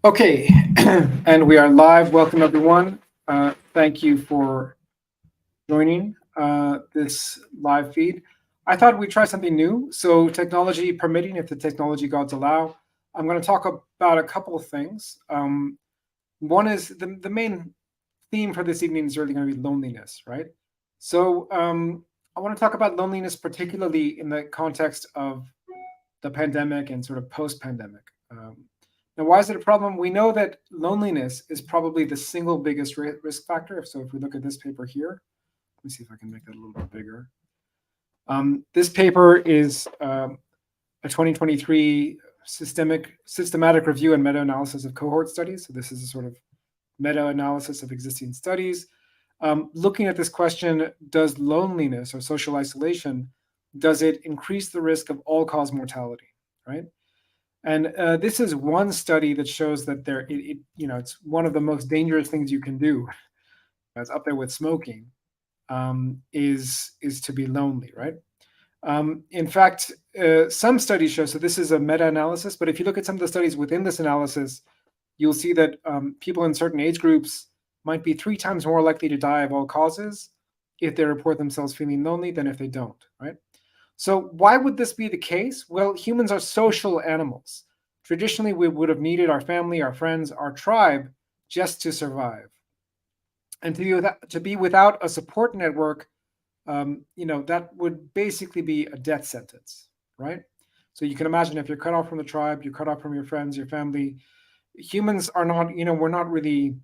Okay, and we are live. Welcome, everyone. Thank you for joining this live feed. I thought we'd try something new. So, technology permitting, if the technology gods allow, I'm going to talk about a couple of things. One is the main theme for this evening is really going to be loneliness, right? So, I want to talk about loneliness, particularly in the context of the pandemic and sort of post-pandemic. Now, why is it a problem? We know that loneliness is probably the single biggest risk factor. So if we look at this paper here, let me see if I can make that a little bit bigger. This paper is a 2023 systematic review and meta-analysis of cohort studies. So this is a sort of meta-analysis of existing studies. Looking at this question, does loneliness or social isolation, does it increase the risk of all-cause mortality, right? And this is one study that shows that it's one of the most dangerous things you can do. It's up there with smoking. Is to be lonely, right? In fact, some studies show. So this is a meta-analysis, but if you look at some of the studies within this analysis, you'll see that people in certain age groups might be 3 times more likely to die of all causes if they report themselves feeling lonely than if they don't, right? So why would this be the case? Well, humans are social animals. Traditionally, we would have needed our family, our friends, our tribe just to survive. And to be without a support network, that would basically be a death sentence, right? So you can imagine if you're cut off from the tribe, you're cut off from your friends, your family. Humans are not, we're not really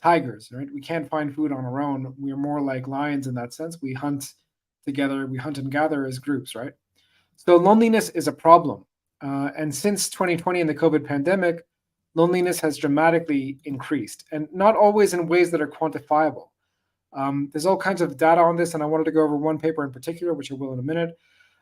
tigers, right? We can't find food on our own. We're more like lions in that sense. We hunt together, we hunt and gather as groups, right? So loneliness is a problem. And since 2020 and the COVID pandemic, loneliness has dramatically increased, and not always in ways that are quantifiable. There's all kinds of data on this, and I wanted to go over one paper in particular, which I will in a minute.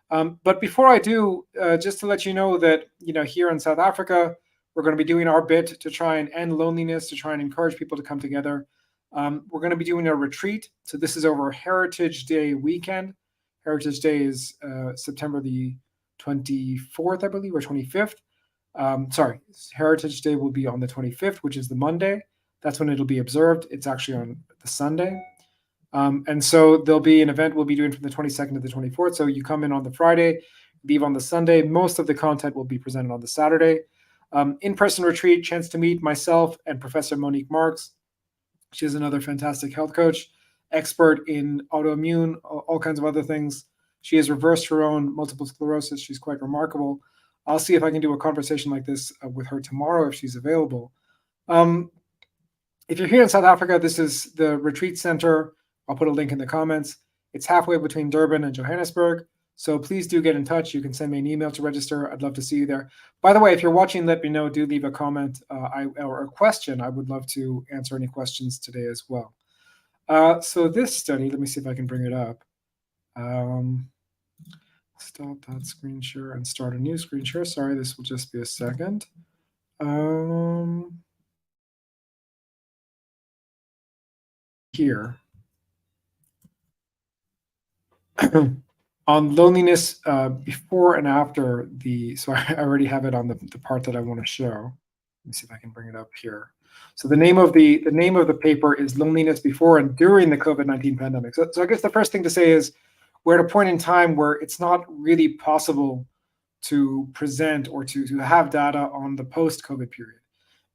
But before I do, just to let you know that here in South Africa, we're going to be doing our bit to try and end loneliness, to try and encourage people to come together. We're going to be doing a retreat. So this is over Heritage Day weekend. Heritage Day is September the 24th, I believe, or 25th. Sorry, Heritage Day will be on the 25th, which is the Monday. That's when it'll be observed. It's actually on the Sunday. And so there'll be an event we'll be doing from the 22nd to the 24th. So you come in on the Friday, leave on the Sunday. Most of the content will be presented on the Saturday. In-person retreat, chance to meet myself and Professor Monique Marks. She's another fantastic health coach, expert in autoimmune, all kinds of other things. She has reversed her own multiple sclerosis. She's quite remarkable. I'll see if I can do a conversation like this with her tomorrow if she's available. If you're here in South Africa, this is the retreat center. I'll put a link in the comments. It's halfway between Durban and Johannesburg. So please do get in touch. You can send me an email to register. I'd love to see you there. By the way, if you're watching, let me know. Do leave a comment or a question. I would love to answer any questions today as well. So this study, let me see if I can bring it up. Stop that screen share and start a new screen share. Sorry, this will just be a second. Here. On loneliness before and after so I already have it on the part that I want to show. Let me see if I can bring it up here. So the name of the paper is Loneliness Before and During the COVID-19 Pandemic. So I guess the first thing to say is we're at a point in time where it's not really possible to present or to have data on the post-COVID period,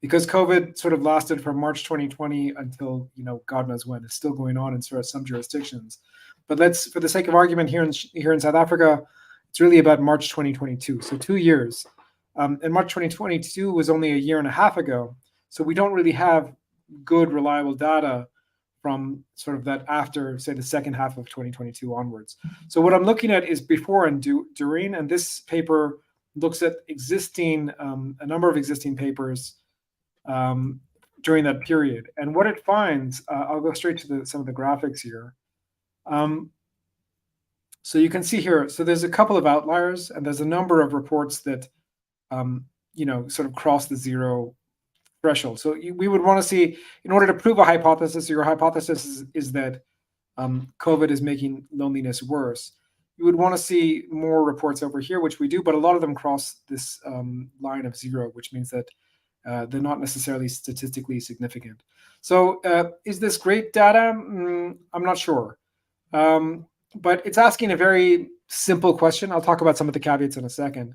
because COVID sort of lasted from March 2020 until God knows when. It's still going on in some jurisdictions. But let's, for the sake of argument, here in South Africa, it's really about March 2022. So 2 years. And March 2022 was only a year and a half ago. So we don't really have good, reliable data from sort of that after, say, the second half of 2022 onwards. So what I'm looking at is before and during. And this paper looks at a number of existing papers during that period. And what it finds, I'll go straight to some of the graphics here. So you can see here, so there's a couple of outliers, and there's a number of reports that, sort of cross the zero threshold. So we would want to see, in order to prove a hypothesis, your hypothesis is that COVID is making loneliness worse. You would want to see more reports over here, which we do, but a lot of them cross this line of zero, which means that They're not necessarily statistically significant. So is this great data? I'm not sure. But it's asking a very simple question. I'll talk about some of the caveats in a second.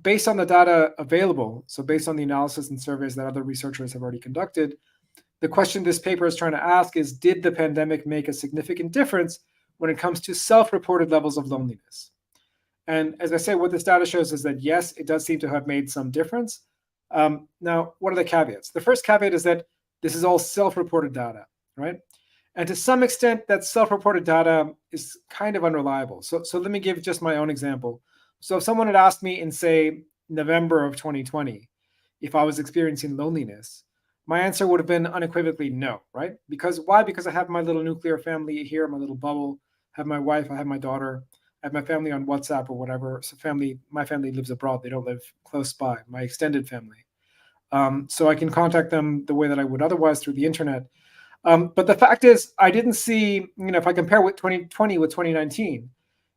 Based on the data available, so based on the analysis and surveys that other researchers have already conducted, the question this paper is trying to ask is, did the pandemic make a significant difference when it comes to self-reported levels of loneliness? And as I say, what this data shows is that yes, it does seem to have made some difference. Now, what are the caveats? The first caveat is that this is all self-reported data, right? And to some extent, that self-reported data is kind of unreliable. So let me give just my own example. So if someone had asked me in, say, November of 2020, if I was experiencing loneliness, my answer would have been unequivocally no, right? Because why? Because I have my little nuclear family here, my little bubble, I have my wife, I have my daughter, I have my family on WhatsApp or whatever. So my family lives abroad. They don't live close by, my extended family. So I can contact them the way that I would otherwise through the internet. But the fact is, I didn't see, if I compare with 2020 with 2019,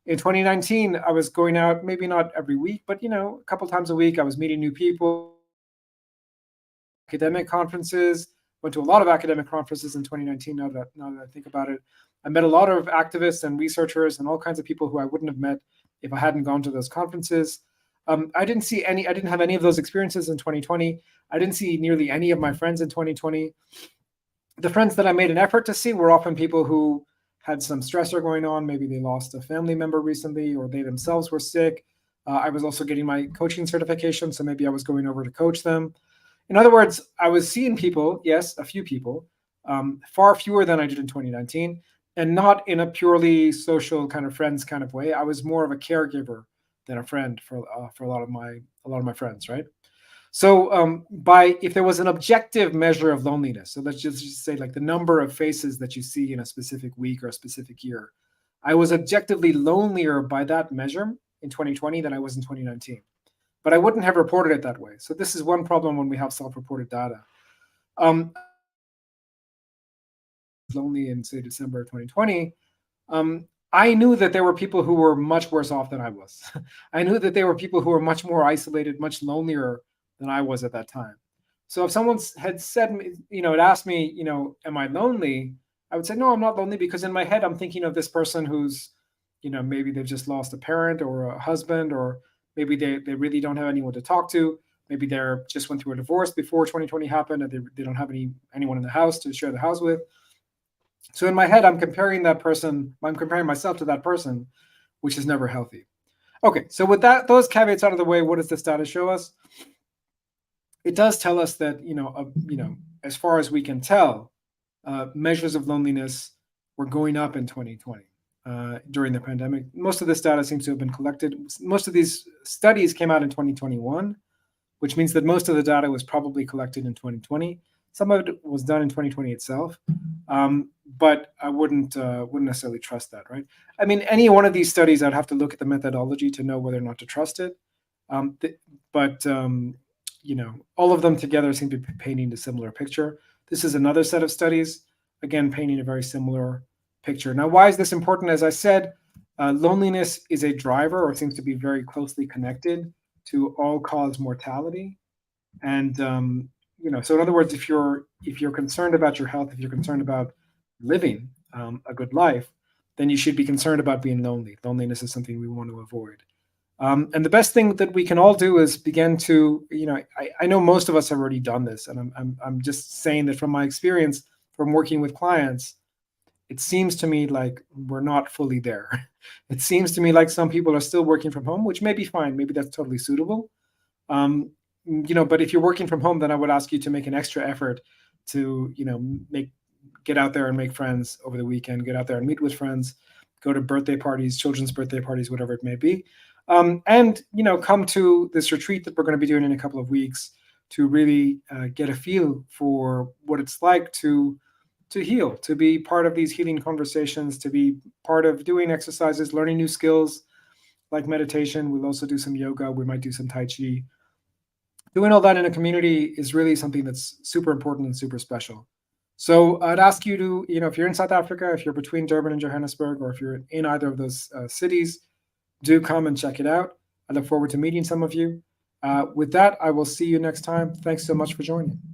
in 2019, I was going out, maybe not every week, but, a couple times a week. I was meeting new people, academic conferences, went to a lot of academic conferences in 2019. Now that I think about it, I met a lot of activists and researchers and all kinds of people who I wouldn't have met if I hadn't gone to those conferences. I didn't have any of those experiences in 2020. I didn't see nearly any of my friends in 2020. The friends that I made an effort to see were often people who had some stressor going on. Maybe they lost a family member recently, or they themselves were sick. I was also getting my coaching certification, so maybe I was going over to coach them. In other words, I was seeing people, yes, a few people, far fewer than I did in 2019, and not in a purely social kind of friends kind of way. I was more of a caregiver than a friend for a lot of my friends, right? So if there was an objective measure of loneliness, so let's just say like the number of faces that you see in a specific week or a specific year, I was objectively lonelier by that measure in 2020 than I was in 2019. But I wouldn't have reported it that way. So this is one problem when we have self-reported data. Lonely in, say, December of 2020, I knew that there were people who were much worse off than I was. I knew that there were people who were much more isolated, much lonelier than I was at that time. So if someone had said, had asked me, am I lonely? I would say, no, I'm not lonely, because in my head, I'm thinking of this person who's, maybe they've just lost a parent or a husband, or maybe they really don't have anyone to talk to. Maybe they're just went through a divorce before 2020 happened, and they don't have anyone in the house to share the house with. So in my head, I'm comparing myself to that person, which is never healthy. Okay, so with those caveats out of the way, what does this data show us? It does tell us that, as far as we can tell, measures of loneliness were going up in 2020 during the pandemic. Most of this data seems to have been collected. Most of these studies came out in 2021, which means that most of the data was probably collected in 2020. Some of it was done in 2020 itself, but I wouldn't necessarily trust that, right? I mean, any one of these studies, I'd have to look at the methodology to know whether or not to trust it. But all of them together seem to be painting a similar picture. This is another set of studies, again, painting a very similar picture. Now, why is this important? As I said, loneliness is a driver, or seems to be very closely connected to all-cause mortality. And so in other words, if you're concerned about your health, if you're concerned about living a good life, then you should be concerned about being lonely. Loneliness is something we want to avoid. And the best thing that we can all do is begin to, I know most of us have already done this, and I'm just saying that from my experience from working with clients, it seems to me like we're not fully there. It seems to me like some people are still working from home, which may be fine. Maybe that's totally suitable. But if you're working from home, then I would ask you to make an extra effort to, get out there and make friends over the weekend, get out there and meet with friends, go to birthday parties, children's birthday parties, whatever it may be. And come to this retreat that we're going to be doing in a couple of weeks to really get a feel for what it's like to heal, to be part of these healing conversations, to be part of doing exercises, learning new skills like meditation. We'll also do some yoga. We might do some Tai Chi. Doing all that in a community is really something that's super important and super special. So I'd ask you to, if you're in South Africa, if you're between Durban and Johannesburg, or if you're in either of those cities, do come and check it out. I look forward to meeting some of you. With that, I will see you next time. Thanks so much for joining.